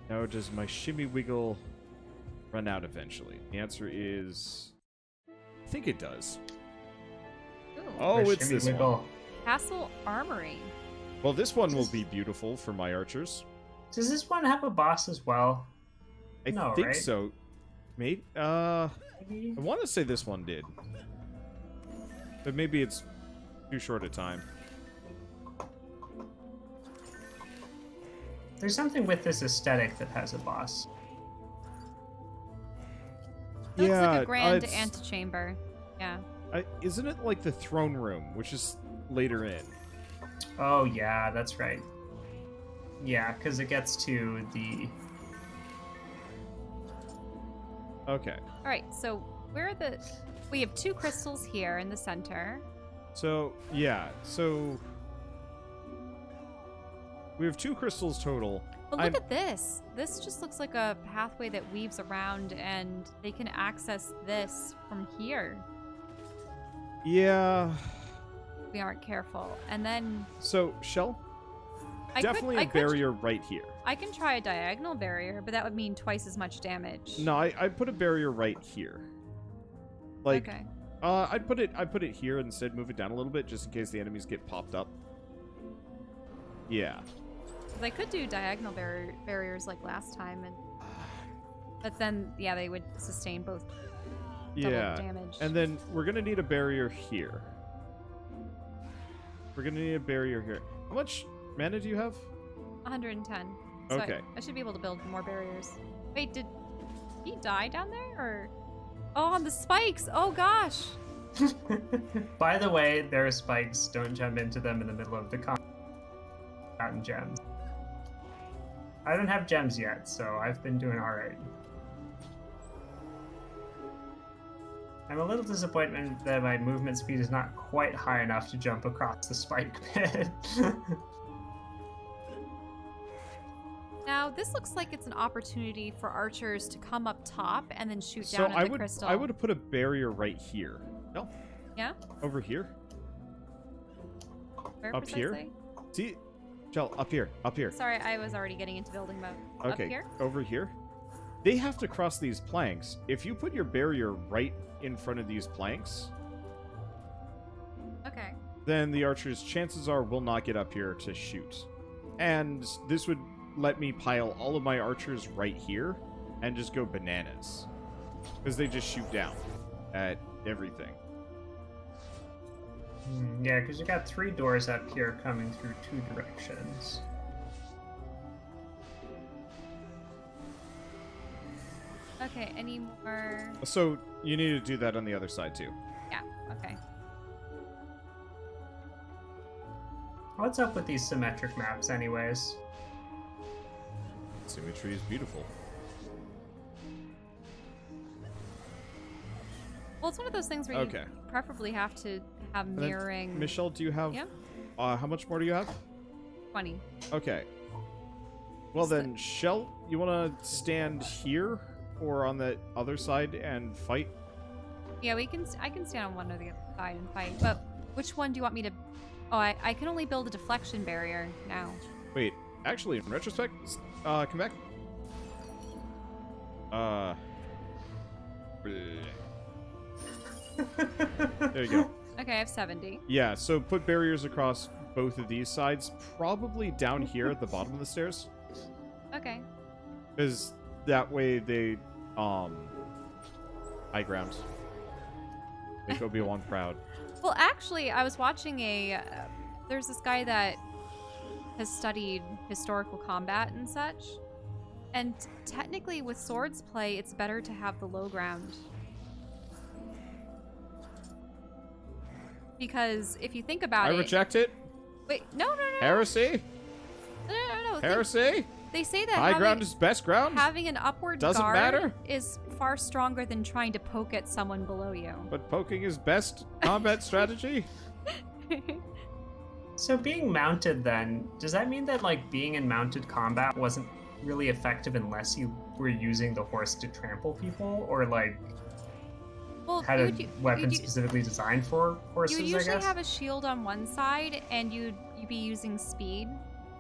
Now, does my shimmy wiggle run out eventually? The answer is... I think it does. Ooh. Oh, Or it's shimmy this wiggle. one. Castle Armory. Well, this one will be beautiful for my archers. Does this one have a boss as well? I No, think right? so. Maybe. I Maybe? want to say this one did. But maybe it's too short a time. There's something with this aesthetic that has a boss. It looks like a Yeah, grand it's- antechamber. Yeah. Isn't it like the throne room, which is later in? Oh, yeah, that's right. Yeah, because it gets to the... Okay. All right. So where are the? We have 2 crystals here in the center. So, yeah. So... We have 2 crystals total. But look at this. This just looks like a pathway that weaves around, and they can access this from here. Yeah. If we aren't careful. And then So, Shell, I definitely could, a barrier right here. I can try a diagonal barrier, but that would mean twice as much damage. No, I put a barrier right here. Like, Okay. I'd put it here and instead move it down a little bit just in case the enemies get popped up. Yeah. 'Cause I could do diagonal barriers like last time, but then yeah, they would sustain both double Yeah. damage. And then we're gonna need a barrier here. We're gonna need a barrier here. How much mana do you have? 110. So Okay. I should be able to build more barriers. Wait, did he die down there, or? Oh, on the spikes. Oh gosh. By the way, there are spikes. Don't jump into them in the middle of the combat and gems. I don't have gems yet, so I've been doing alright. I'm a little disappointed that my movement speed is not quite high enough to jump across the spike pit. Now this looks like it's an opportunity for archers to come up top and then shoot So down at I the would crystal. I would have put a barrier right here. No. Yeah. Over here. Where Up here? precisely? See, Shell, up here, up here. Sorry, I was already getting into building mode. Okay, Up here? over here. They have to cross these planks. If you put your barrier right in front of these planks, Okay. then the archers, chances are, will not get up here to shoot. And this would let me pile all of my archers right here and just go bananas. Because they just shoot down at everything. Yeah, because you got 3 doors up here coming through 2 directions. Okay, any more? So you need to do that on the other side too. Yeah, okay. What's up with these symmetric maps anyways? Symmetry is beautiful. Well, it's one of those things where Okay. you preferably have to have And then, mirroring. Michelle, do you have... Yeah. How much more do you have? 20. Okay. Well Is the- then, Shell, you want to stand here or on the other side and fight? Yeah, I can stand on one or the other side and fight. But which one do you want me to? Oh, I can only build a deflection barrier now. Wait, actually, in retrospect, come back. There you go. Okay, I have 70. Yeah, so put barriers across both of these sides, probably down here at the bottom of the stairs, Okay. because that way they, high ground. Make Obi-Wan proud. Well, actually, I was watching there's this guy that has studied historical combat and such. And technically, with swords play, it's better to have the low ground. Because if you think about I it... reject it. Wait, no. Heresy? No. Heresy? They say that High ground is best ground? having an upward Doesn't guard matter? is far stronger than trying to poke at someone below you. But poking is best combat strategy? So being mounted then, does that mean that like being in mounted combat wasn't really effective unless you were using the horse to trample people, or like Well, had a weapon you'd- specifically designed for horses, You would I usually guess? have a shield on one side, and you'd be using speed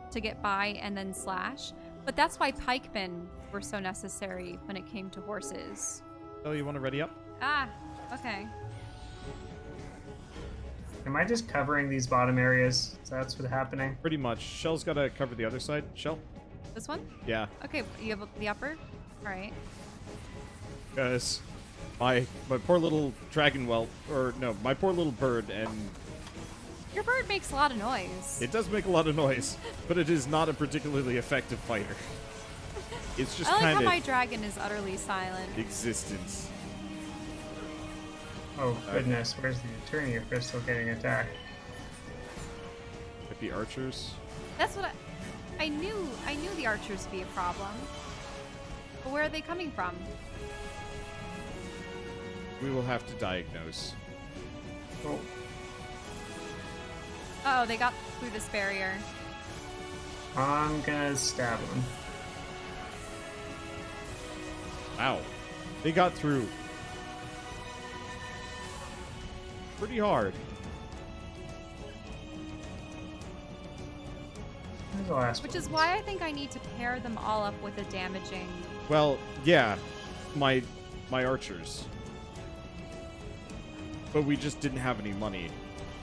to get by and then slash. But that's why pikemen were so necessary when it came to horses. Oh, you want to ready up? Ah, okay. Am I just covering these bottom areas? So that's what's happening. Pretty much. Shell's got to cover the other side. Shell? This one? Yeah. Okay, you have the upper? Alright. Because my poor little dragon whelp, or no, my poor little bird, and Your bird makes a lot of noise. it does make a lot of noise, but it is not a particularly effective fighter. It's just I like how kind my of dragon is utterly silent. existence. Oh goodness, where's the Etheria crystal getting attacked? Might be archers. That's what I knew. I knew the archers would be a problem. But where are they coming from? We will have to diagnose. Oh, Oh, they got through this barrier. I'm gonna stab him. Wow. They got through pretty hard. Where's the last Which one? is why I think I need to pair them all up with a damaging. Well, yeah, my archers. But we just didn't have any money.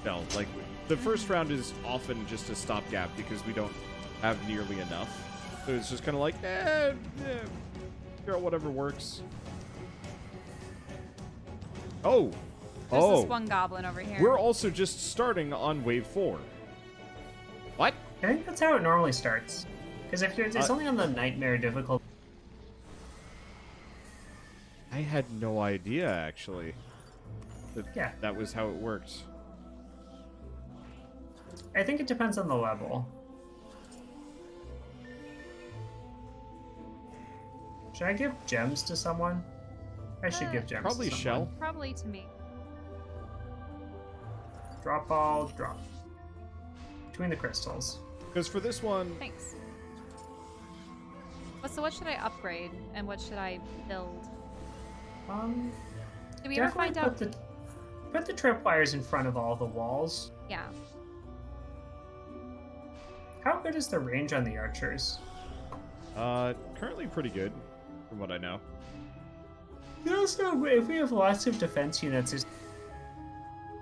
No, like the first round is often just a stopgap because we don't have nearly enough. So it's just kind of like, figure out whatever works. Oh, There's this one goblin over here. we're also just starting on wave 4. What? I think that's how it normally starts. Because if you're, it's only on the nightmare difficulty. I had no idea actually. Yeah. That was how it worked. I think it depends on the level. Should I give gems to someone? I should give gems Probably to Shell. someone. Probably to me. Drop all, drop. Between the crystals. Because for this one, Thanks. So what should I upgrade and what should I build? Did we ever find out? Put the tripwires in front of all the walls. Yeah. How good is the range on the archers? currently pretty good, from what I know. You also, if we have lots of defense units, just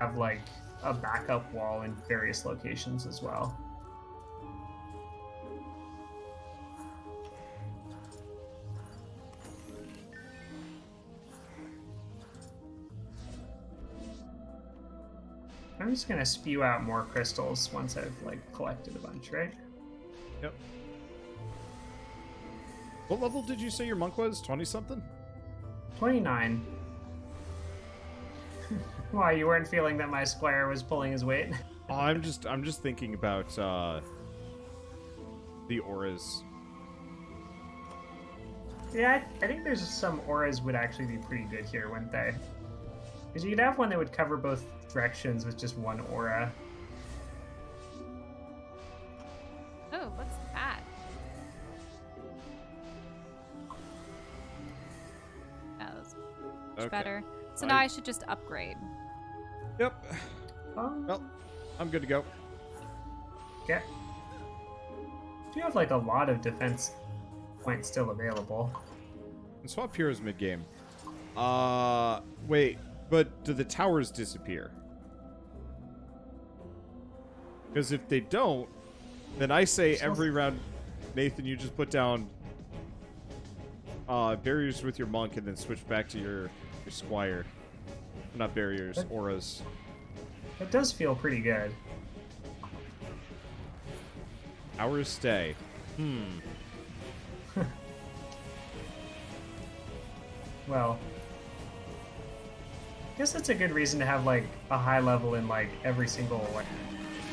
have like a backup wall in various locations as well. I'm just gonna spew out more crystals once I've like collected a bunch, right? Yep. What level did you say your monk was? 20-something? 29. Why, you weren't feeling that my squire was pulling his weight? Oh, I'm just thinking about the auras. Yeah, I think there's some auras would actually be pretty good here, wouldn't they? Because you could have one that would cover both directions with just one aura. Oh, what's that? That was much Okay. better. So now I should just upgrade. Yep. Well, I'm good to go. Okay. You have like a lot of defense points still available. And swap heroes mid-game. Wait, but do the towers disappear? Because if they don't, then I say every round, Nathan, you just put down barriers with your monk and then switch back to your squire. Not barriers, auras. It does feel pretty good. Hours stay. Well, I guess that's a good reason to have like a high level in like every single like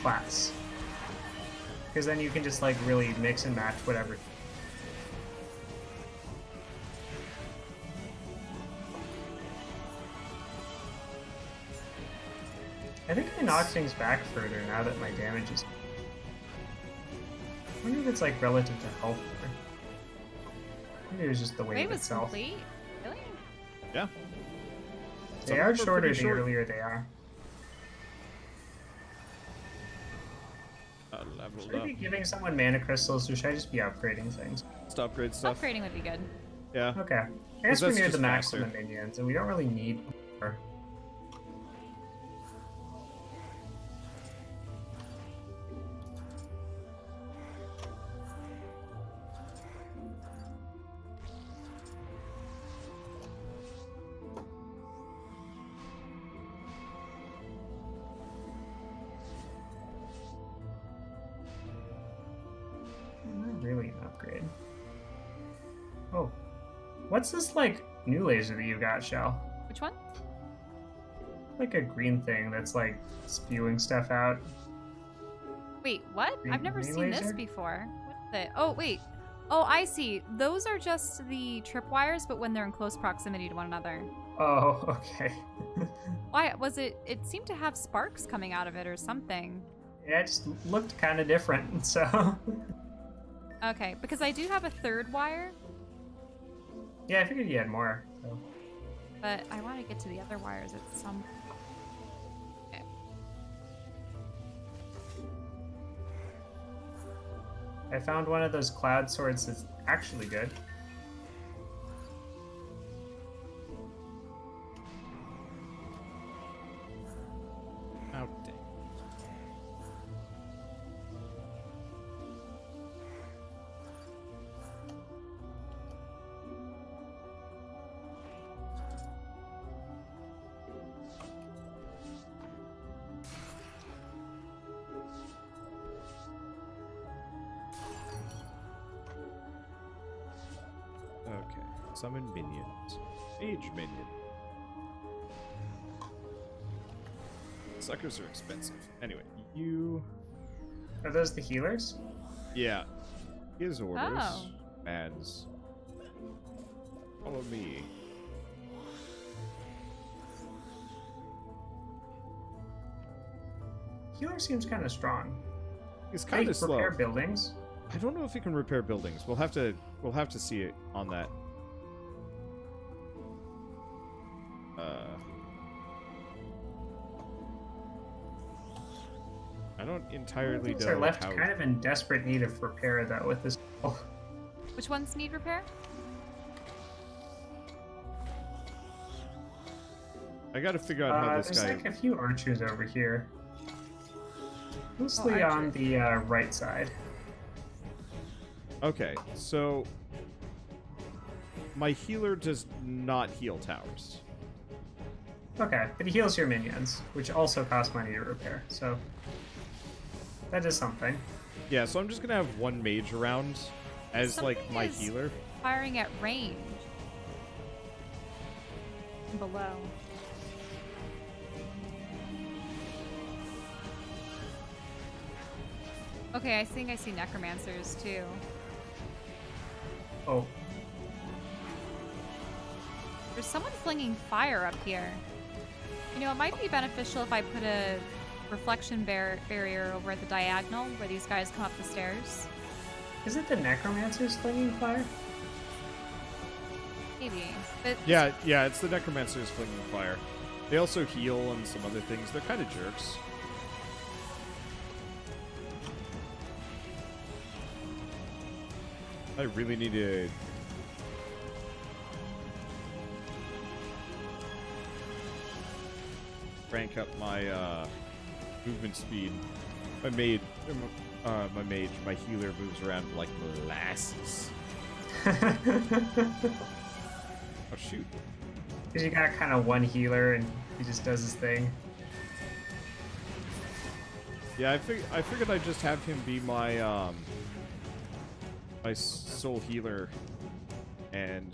class. Because then you can just like really mix and match whatever. I think I knocked things back further now that my damage is. I wonder if it's like relative to health. Or... Maybe it was just the wave Wave was itself. complete? Really? Yeah. They Some are of them shorter pretty the short. earlier they are. Leveled Should I up. be giving someone mana crystals or should I just be upgrading things? Just upgrade stuff. Upgrading would be good. Yeah. Okay. I guess we're that's near just the max faster. on the minions, and we don't really need more. Not really an upgrade. Oh. What's this, like, new laser that you got, Shell? Which one? Like a green thing that's, like, spewing stuff out. Wait, what? Green- I've never green seen this laser? before. What is it? Oh, wait. Oh, I see. Those are just the tripwires, but when they're in close proximity to one another. Oh, okay. Why was it? It seemed to have sparks coming out of it or something. Yeah, it just looked kind of different, so... Okay, because I do have a third wire, Yeah, I figured you had more. So. but I want to get to the other wires at some. Okay. I found one of those cloud swords that's actually good. Oh, dang. Okay, summon minions. Mage minion. Suckers are expensive. Anyway, you... Are those the healers? Yeah. His orders. Oh. Ads. Follow me. Healer seems kind of strong. He's Can kind he of slow. repair buildings? I don't know if he can repair buildings. We'll have to see it on that. I don't entirely Buildings know are left how. kind of in desperate need of repair, though, with this. Oh, Which ones need repair? I gotta figure out how this there's guy. like a few archers over here. Mostly on archers. the right side. Okay, so my healer does not heal towers. Okay, but he heals your minions, which also cost money to repair, so that is something. Yeah, so I'm just gonna have one mage around as like Something my is healer. Firing at range. Below. Okay, I think I see necromancers too. Oh, There's someone flinging fire up here. You know, it might be beneficial if I put a reflection barrier over at the diagonal where these guys come up the stairs. is it the necromancers flinging fire? Maybe. But Yeah, it's the necromancers flinging fire. They also heal and some other things. They're kind of jerks. I really need to crank up my movement speed. My healer moves around like molasses. Oh shoot! Because you got kind of one healer and he just does his thing. Yeah, I figured I'd just have him be my my soul healer, and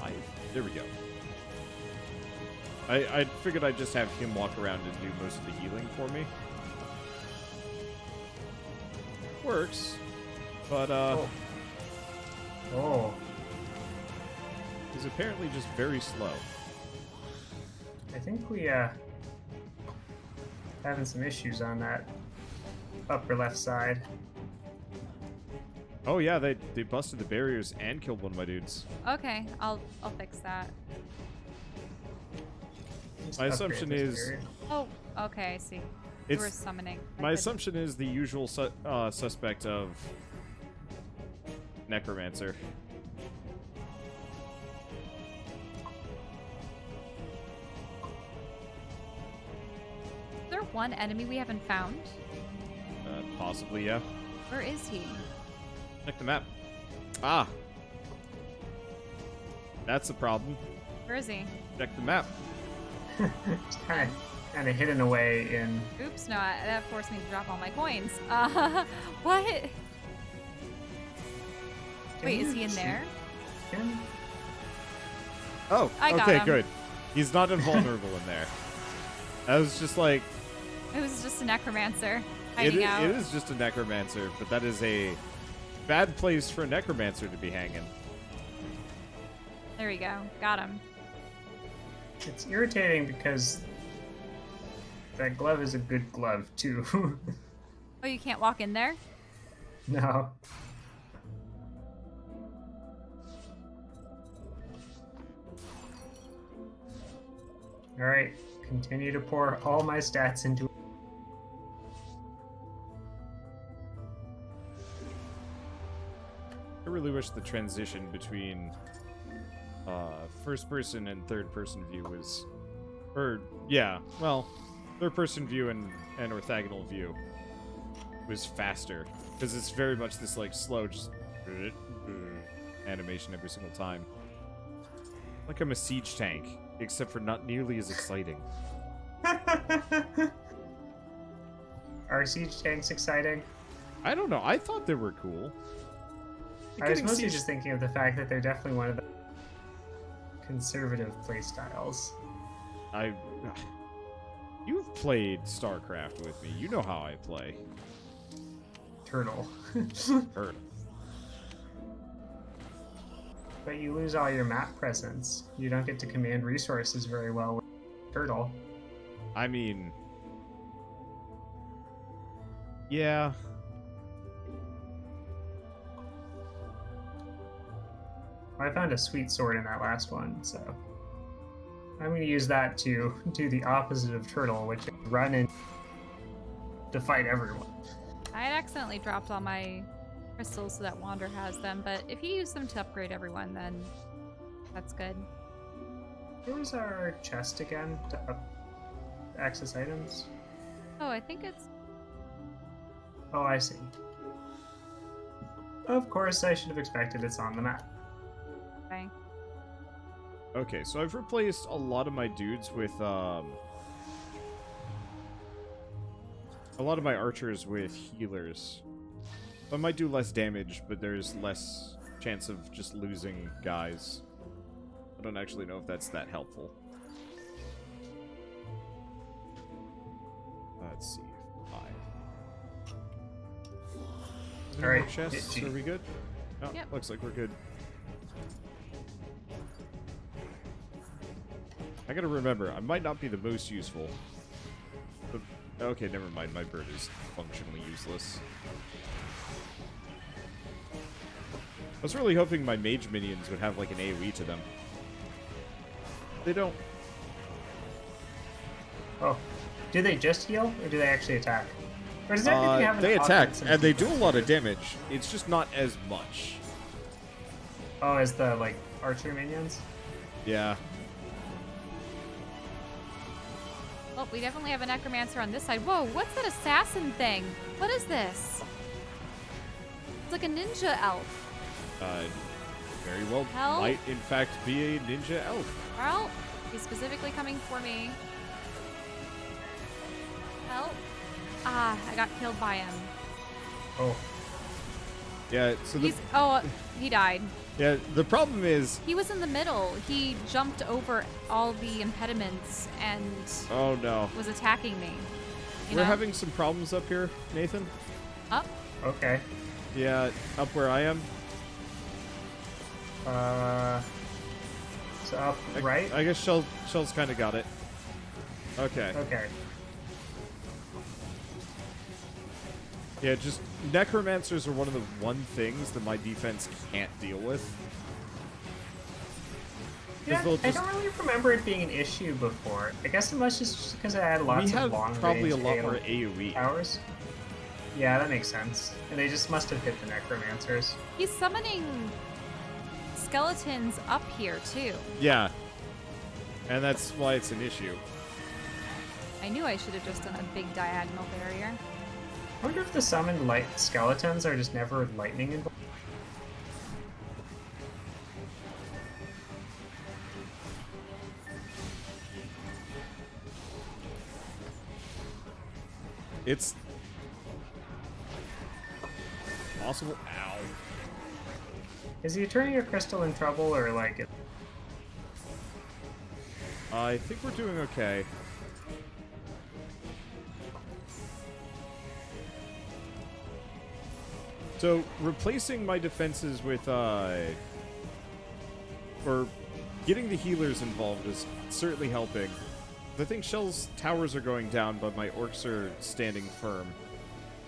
life. There we go. I figured I'd just have him walk around and do most of the healing for me. Works, but Oh, he's apparently just very slow. I think we having some issues on that upper left side. Oh yeah, they busted the barriers and killed one of my dudes. okay, I'll fix that. Just My upgrade assumption this is- barrier. Oh, okay, I see. Who are summoning. My assumption is the usual suspect of Necromancer. Is there one enemy we haven't found? Possibly, yeah. Where is he? Check the map. Ah. That's the problem. Where is he? Check the map. kind of hidden away in. Oops, no, that forced me to drop all my coins. What? Wait, is he in there? Him? Oh, I got okay, him. good. He's not invulnerable in there. I was just like... It was just a necromancer hiding out. It is just a necromancer, but that is a bad place for a necromancer to be hanging. There we go. Got him. It's irritating because that glove is a good glove too. Oh, you can't walk in there? No. Alright, continue to pour all my stats into it. I really wish the transition between first person and third person view was, third person view and orthogonal view was faster, because it's very much this like slow just animation every single time. Like I'm a siege tank, except for not nearly as exciting. Are siege tanks exciting? I don't know. I thought they were cool. I was mostly just thinking of the fact that they're definitely one of the conservative playstyles. You've played StarCraft with me. You know how I play. Turtle. Heard. But you lose all your map presence. You don't get to command resources very well with Turtle. I mean... Yeah. I found a sweet sword in that last one, so I'm going to use that to do the opposite of Turtle, which is run in to fight everyone. I had accidentally dropped all my crystals so that Wander has them, but if you use them to upgrade everyone, then that's good. Where's our chest again to access items? Oh, I think it's... Oh, I see. Of course, I should have expected it's on the map. Okay. Okay, so I've replaced a lot of my dudes with, a lot of my archers with healers. I might do less damage, but there's less chance of just losing guys. I don't actually know if that's that helpful. Let's see. 5. All right. Chests? Are we good? Oh, Yep. Looks like we're good. I gotta remember, I might not be the most useful. But, okay, never mind. My bird is functionally useless. I was really hoping my mage minions would have like an AoE to them. They don't. Oh, do they just heal, or do they actually attack? Or does everything have an They attack, offense and they do a defense? lot of damage. It's just not as much. Oh, as the like archer minions? Yeah. Oh, we definitely have a necromancer on this side. Whoa, what's that assassin thing? What is this? It's like a ninja elf. Very well Help? might in fact be a ninja elf. Well, he's specifically coming for me. Help. Ah, I got killed by him. Oh, Yeah, so the, He died. yeah, the problem is, He was in the middle. He jumped over all the impediments and oh no. was attacking me. You We're know? having some problems up here, Nathan. Up. okay. Yeah, up where I am. So up right? I guess Shell's kind of got it. Okay. Okay. Yeah, just necromancers are one of the things that my defense can't deal with. Yeah, they'll I just... don't really remember it being an issue before. I guess it must just because I had lots We of have long probably range a lot more AoE. towers. Yeah, that makes sense. And they just must have hit the necromancers. He's summoning skeletons up here, too. Yeah. And that's why it's an issue. I knew I should have just done a big diagonal barrier. I wonder if the summoned light skeletons are just never lightning involved. It's possible. Ow. Is the Etheria crystal in trouble, or like? I think we're doing okay. So, replacing my defenses with, or getting the healers involved is certainly helping. I think Shell's towers are going down, but my orcs are standing firm.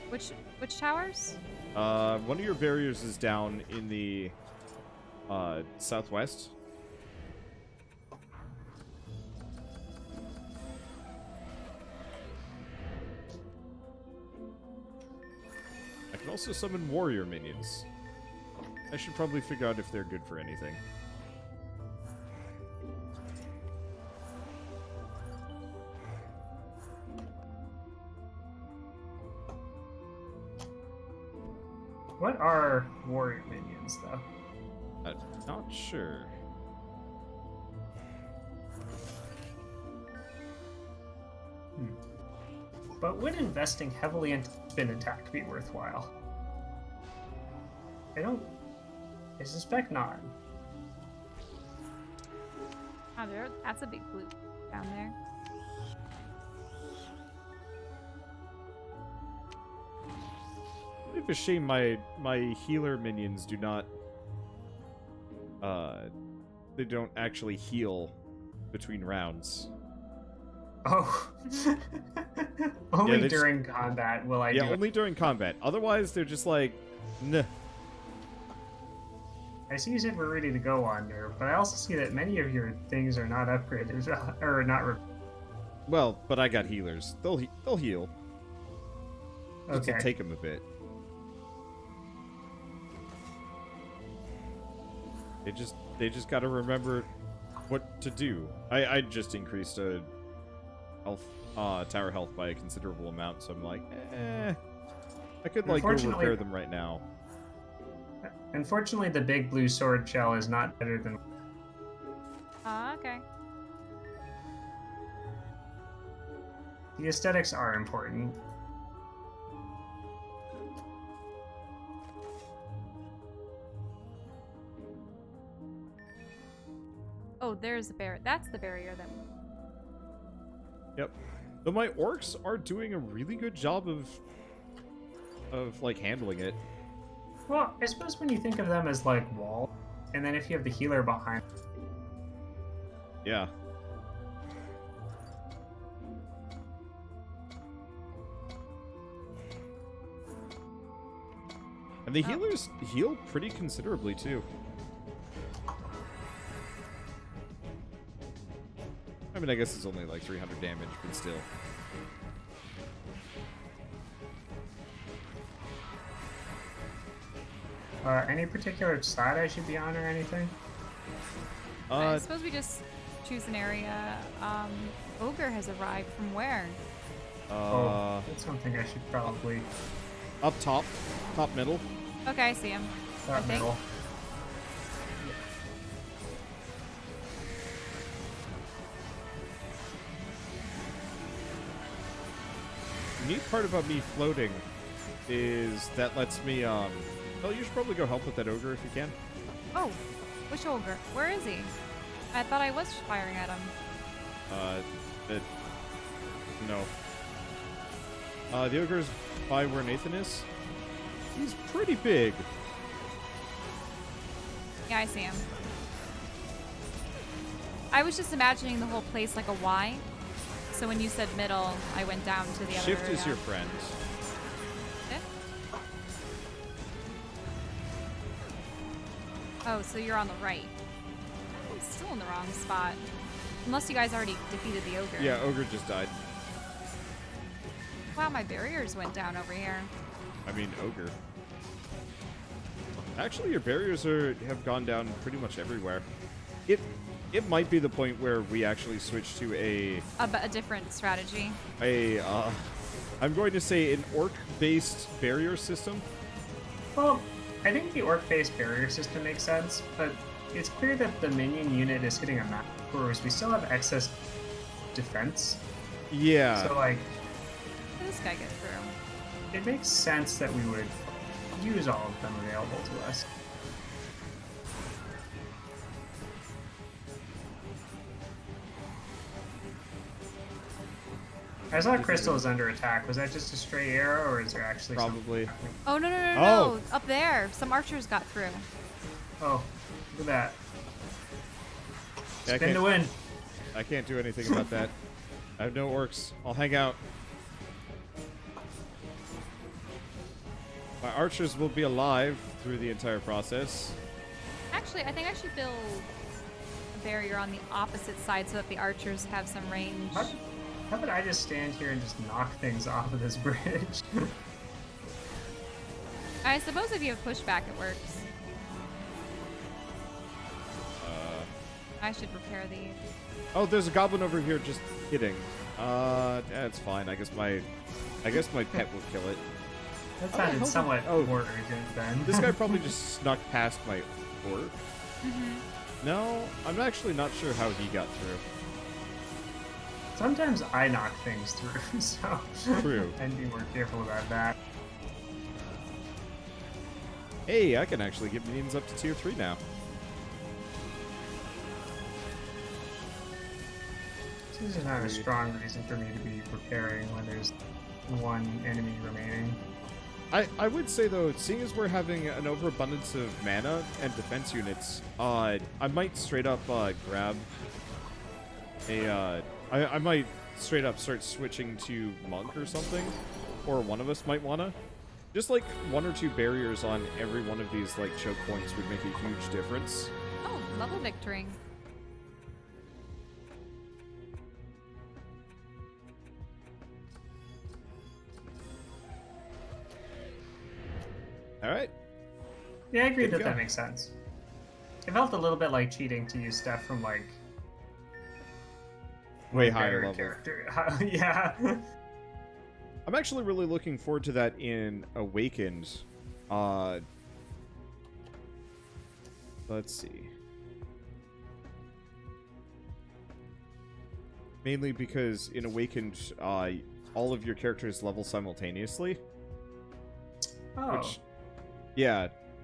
Which towers? One of your barriers is down in the, southwest. I can also summon warrior minions. I should probably figure out if they're good for anything. What are warrior minions, though? I'm not sure. But would investing heavily in spin attack be worthwhile? I suspect not. Oh, that's a big blue down there. It's a shame my healer minions do not they don't actually heal between rounds. Oh. Only they during combat will I do only during combat. Otherwise they're just like nah. I see you said we're ready to go on there, but I also see that many of your things are not upgraded or not. Well, but I got healers. They'll heal. Okay. It'll take them a bit. They just got to remember what to do. I just increased health tower health by a considerable amount, so I'm like, I could like go repair them right now. Unfortunately, the big blue sword shell is not better than. Okay. The aesthetics are important. Oh, there's a barrier. That's the barrier then. Yep. But my orcs are doing a really good job of like handling it. Well, I suppose when you think of them as like wall, and then if you have the healer behind. Yeah. And the healers heal pretty considerably too. I mean, I guess it's only like 300 damage, but still. Any particular side I should be on or anything? I suppose we just choose an area. Ogre has arrived from where? That's something I should probably. Up top middle. Okay, I see him. I Top think. middle. The neat part about me floating is that lets me, well, you should probably go help with that ogre if you can. Oh, which ogre? Where is he? I thought I was firing at him. No. The ogre's by where Nathan is. He's pretty big. Yeah, I see him. I was just imagining the whole place like a Y. So when you said middle, I went down to the other Shift area. is your friend. Shift? Oh, so you're on the right. still in the wrong spot. Unless you guys already defeated the ogre. Yeah, ogre just died. Wow, my barriers went down over here. I mean, ogre. Actually, your barriers have gone down pretty much everywhere. It might be the point where we actually switch to a different strategy. I'm going to say an orc-based barrier system. Well, I think the orc-based barrier system makes sense, but it's clear that the minion unit is hitting a map, whereas we still have excess defense. Yeah. So, like, How did this guy get through? it makes sense that we would use all of them available to us. I saw Crystal is under attack. Was that just a stray arrow, or is there actually Probably. something happening? Oh, no. Oh. Up there. Some archers got through. Oh, look at that. Yeah, Spin to win. I can't do anything about that. I have no orcs. I'll hang out. My archers will be alive through the entire process. Actually, I think I should build a barrier on the opposite side so that the archers have some range. How about I just stand here and just knock things off of this bridge? I suppose if you have pushback, it works. I should repair these. Oh, there's a goblin over here just kidding. That's fine. I guess my pet will kill it. That sounded somewhat Oh. more urgent then. This guy probably just snuck past my orc. No, I'm actually not sure how he got through. Sometimes I knock things through, so True. I'd be more careful about that. Hey, I can actually get minions up to tier 3 now. This is not a strong reason for me to be preparing when there's one enemy remaining. I would say though, seeing as we're having an overabundance of mana and defense units, I might straight up grab a I might straight up start switching to monk or something, or one of us might wanna. Just like 1 or 2 barriers on every one of these like choke points would make a huge difference. Oh, level victory. All right. Yeah, I agree Good that to that go. makes sense. It felt a little bit like cheating to use stuff from like Way one higher better level. character. Yeah. I'm actually really looking forward to that in Awakened. Let's see. Mainly because in Awakened, all of your characters level simultaneously. Oh.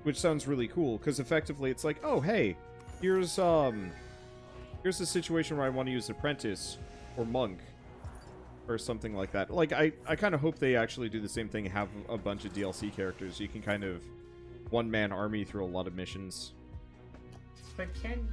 Which sounds really cool, because effectively it's like, oh, hey, here's a situation where I want to use Apprentice or Monk or something like that. Like, I kind of hope they actually do the same thing, have a bunch of DLC characters. You can kind of one-man army through a lot of missions. But can